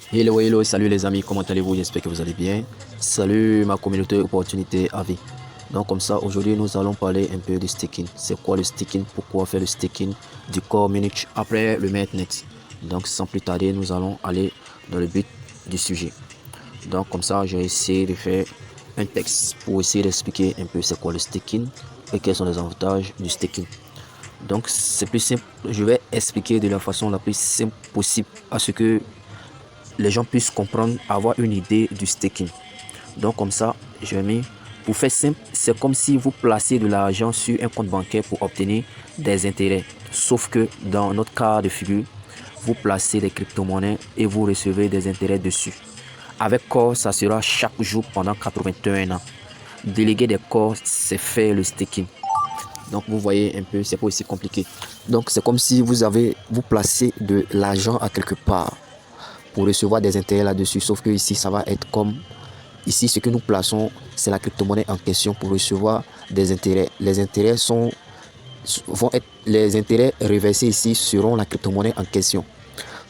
Hello, hello, salut les amis, comment allez-vous? J'espère que vous allez bien. Salut ma communauté opportunité à vie. Donc comme ça, aujourd'hui nous allons parler un peu du staking. C'est quoi le staking? Pourquoi faire le staking du core Munich après le mainnet? Donc sans plus tarder, nous allons aller dans le but du sujet. Donc comme ça, j'ai essayé de faire un texte pour essayer d'expliquer un peu c'est quoi le staking et quels sont les avantages du staking. Donc c'est plus simple, je vais expliquer de la façon la plus simple possible à ce que les gens puissent comprendre, avoir une idée du staking. Donc comme ça, je vais mis, pour faire simple, c'est comme si vous placez de l'argent sur un compte bancaire pour obtenir des intérêts. Sauf que dans notre cas de figure, vous placez des crypto-monnaies et vous recevez des intérêts dessus. Avec Core, ça sera chaque jour pendant 81 ans. Déléguer des corps, c'est faire le staking. Donc vous voyez un peu, c'est pas aussi compliqué. Donc c'est comme si vous placez de l'argent à quelque part pour recevoir des intérêts là-dessus. Sauf que ici, ça va être comme ici, ce que nous plaçons, c'est la crypto-monnaie en question pour recevoir des intérêts. Les intérêts vont être, les intérêts reversés ici seront la crypto-monnaie en question.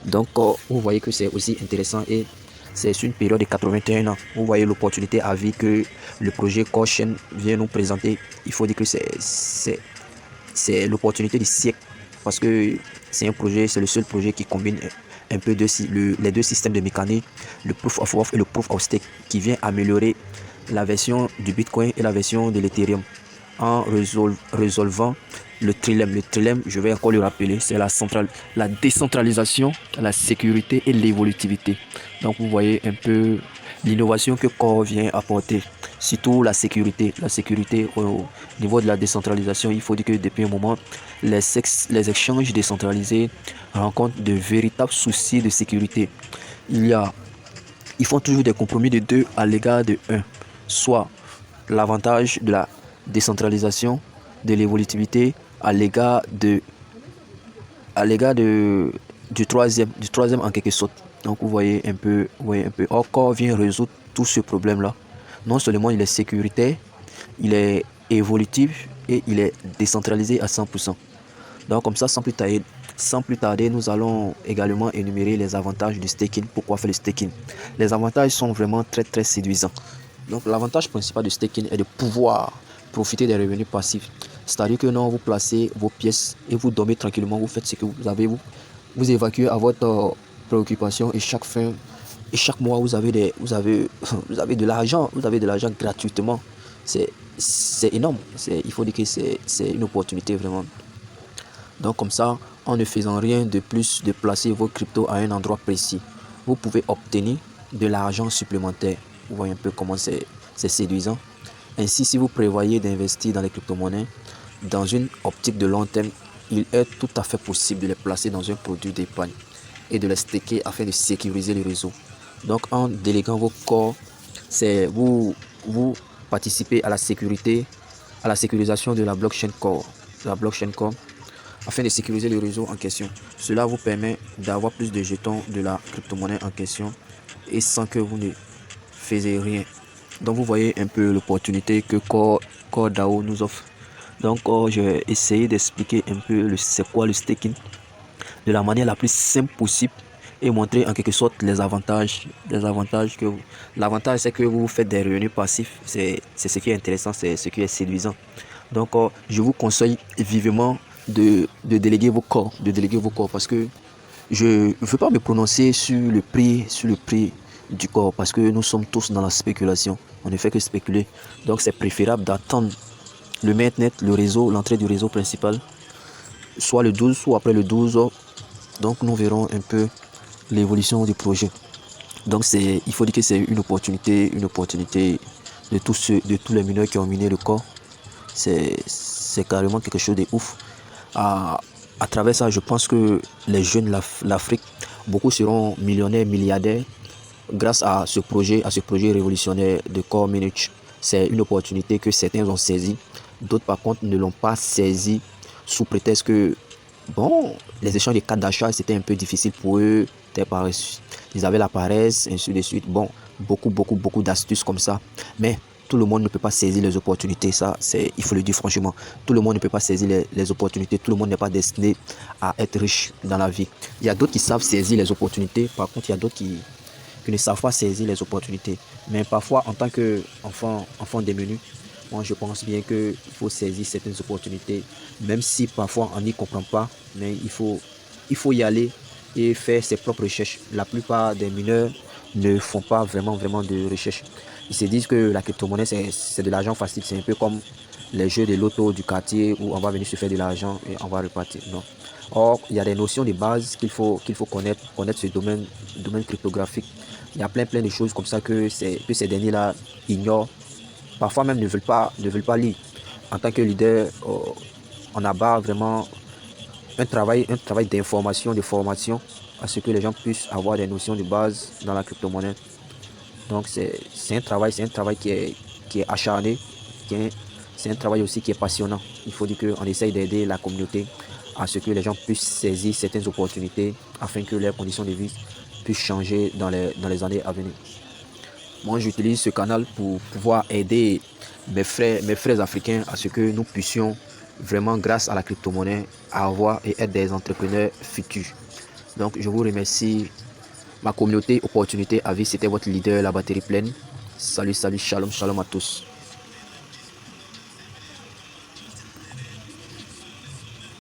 Donc, vous voyez que c'est aussi intéressant et c'est sur une période de 81 ans. Vous voyez l'opportunité à vie que le projet CoreChain vient nous présenter. Il faut dire que c'est l'opportunité du siècle parce que c'est un projet, c'est le seul projet qui combine un peu les deux systèmes de mécanique, le proof of work et le proof of stake, qui vient améliorer la version du Bitcoin et la version de l'Ethereum en résolvant le trilemme. Le trilemme, je vais encore le rappeler, c'est la décentralisation, la sécurité et l'évolutivité. Donc vous voyez un peu l'innovation que Core vient apporter, surtout la sécurité. La sécurité au niveau de la décentralisation, il faut dire que depuis un moment, les échanges décentralisés rencontrent de véritables soucis de sécurité. Ils font toujours des compromis de 2 à l'égard de 1, soit l'avantage de la décentralisation, de l'évolutivité du troisième en quelque sorte. Donc vous voyez un peu, Encore vient résoudre tout ce problème-là. Non seulement il est sécuritaire, il est évolutif et il est décentralisé à 100%. Donc comme ça, sans plus tarder, nous allons également énumérer les avantages du staking. Pourquoi faire le staking? Les avantages sont vraiment très très séduisants. Donc l'avantage principal du staking est de pouvoir profiter des revenus passifs. C'est-à-dire que non, vous placez vos pièces et vous dormez tranquillement, vous faites ce que vous avez, vous évacuez à votre préoccupation et chaque mois vous avez de l'argent, gratuitement. C'est énorme. Il faut dire que c'est une opportunité vraiment. Donc comme ça, en ne faisant rien de plus de placer vos cryptos à un endroit précis, vous pouvez obtenir de l'argent supplémentaire. Vous voyez un peu comment c'est séduisant. Ainsi, si vous prévoyez d'investir dans les crypto-monnaies, dans une optique de long terme, il est tout à fait possible de les placer dans un produit d'épargne et de les staker afin de sécuriser le réseau. Donc en déléguant vos corps, vous participez à la sécurité, à la sécurisation de la blockchain core, afin de sécuriser le réseau en question. Cela vous permet d'avoir plus de jetons de la crypto-monnaie en question et sans que vous ne faisiez rien. Donc vous voyez un peu l'opportunité que CoreDAO nous offre. Donc je vais essayer d'expliquer un peu c'est quoi le staking de la manière la plus simple possible et montrer en quelque sorte les avantages. L'avantage c'est que vous faites des revenus passifs. C'est ce qui est intéressant, c'est ce qui est séduisant. Donc je vous conseille vivement de déléguer vos corps, parce que je ne veux pas me prononcer sur le prix du corps parce que nous sommes tous dans la spéculation. On ne fait que spéculer. Donc c'est préférable d'attendre le mainnet, le réseau, l'entrée du réseau principal, soit le 12 ou après le 12. Donc nous verrons un peu l'évolution du projet. Donc il faut dire que c'est une opportunité de tous les mineurs qui ont miné le corps. C'est carrément quelque chose de ouf. À travers ça, je pense que les jeunes de l'Afrique, beaucoup seront millionnaires, milliardaires grâce à ce projet révolutionnaire de Core Munich. C'est une opportunité que certains ont saisie, d'autres par contre ne l'ont pas saisie sous prétexte que bon, les échanges de cartes d'achat c'était un peu difficile pour eux, ils avaient la paresse, ainsi de suite. Bon, beaucoup d'astuces comme ça, mais tout le monde ne peut pas saisir les opportunités, il faut le dire franchement. Tout le monde ne peut pas saisir les opportunités, tout le monde n'est pas destiné à être riche dans la vie. Il y a d'autres qui savent saisir les opportunités, par contre il y a d'autres qui ne savent pas saisir les opportunités. Mais parfois, en tant qu'enfant démuni, moi je pense bien qu'il faut saisir certaines opportunités, même si parfois on n'y comprend pas, mais il faut y aller et faire ses propres recherches. La plupart des mineurs ne font pas vraiment de recherche. Ils se disent que la crypto-monnaie c'est de l'argent facile, c'est un peu comme les jeux de loto du quartier où on va venir se faire de l'argent et on va repartir. Non. Or, il y a des notions de base qu'il faut connaître ce domaine cryptographique. Il y a plein de choses comme ça que ces derniers-là ignorent, parfois même ne veulent pas lire. En tant que leader, on abat vraiment un travail d'information, de formation, à ce que les gens puissent avoir des notions de base dans la crypto-monnaie. Donc c'est un travail qui est acharné, c'est un travail aussi qui est passionnant. Il faut dire qu'on essaye d'aider la communauté à ce que les gens puissent saisir certaines opportunités afin que leurs conditions de vie puissent changer dans les années à venir. Moi, j'utilise ce canal pour pouvoir aider mes frères africains à ce que nous puissions vraiment, grâce à la crypto-monnaie, avoir et être des entrepreneurs futurs. Donc, je vous remercie. Ma communauté Opportunité à vie, c'était votre leader, la batterie pleine. Salut, shalom à tous.